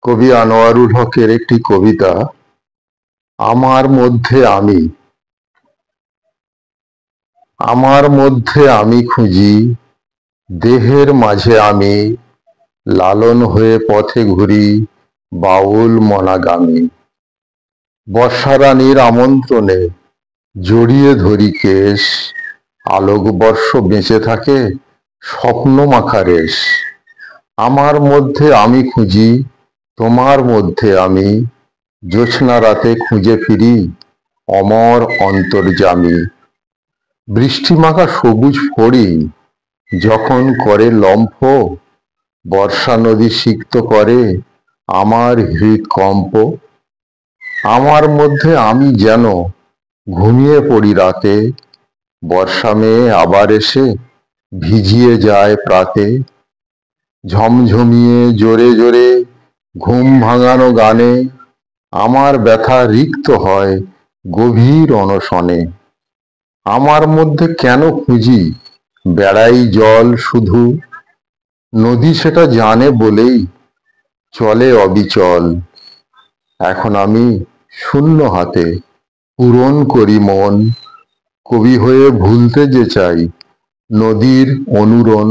কবি আনোয়ারুল হকের একটি কবিতা, আমার মধ্যে আমি। আমার মধ্যে আমি খুঁজি, দেহের মাঝে আমি, লালন হয়ে পথে ঘুরি, বাউল মনাগামী। বর্ষারানীর আমন্ত্রণে জড়িয়ে ধরি কেশ, আলোকবর্ষ বেঁচে থাকে স্বপ্ন মাখা রেশ। আমার মধ্যে আমি খুঁজি, তোমার মধ্যে আমি, জ্যোৎস্না রাতে খুঁজে ফিরি অমর অন্তর্যামী। বৃষ্টিমাখা সবুজ ফড়িং যখন করে লম্ফ, বর্ষা নদী সিক্ত করে আমার হৃৎকম্প। আমার মধ্যে আমি যেন ঘুমিয়ে পড়ি রাতে, বর্ষা মেয়ে আবার এসে ভিজিয়ে যায় প্রাতে। ঝমঝমিয়ে জোরে জোরে ঘুম ভাঙানো গানে আমার ব্যথা রিক্ত হয় গভীর অনশনে। আমার মধ্যে কেন খুঁজি, বেড়াই জল শুধু, নদী সেটা জানে বলেই চলে অবিচল। এখন আমি শূন্য হাতে পূরণ করি মন, কবি হয়ে ভুলতে যে চাই নদীর অনুরণ।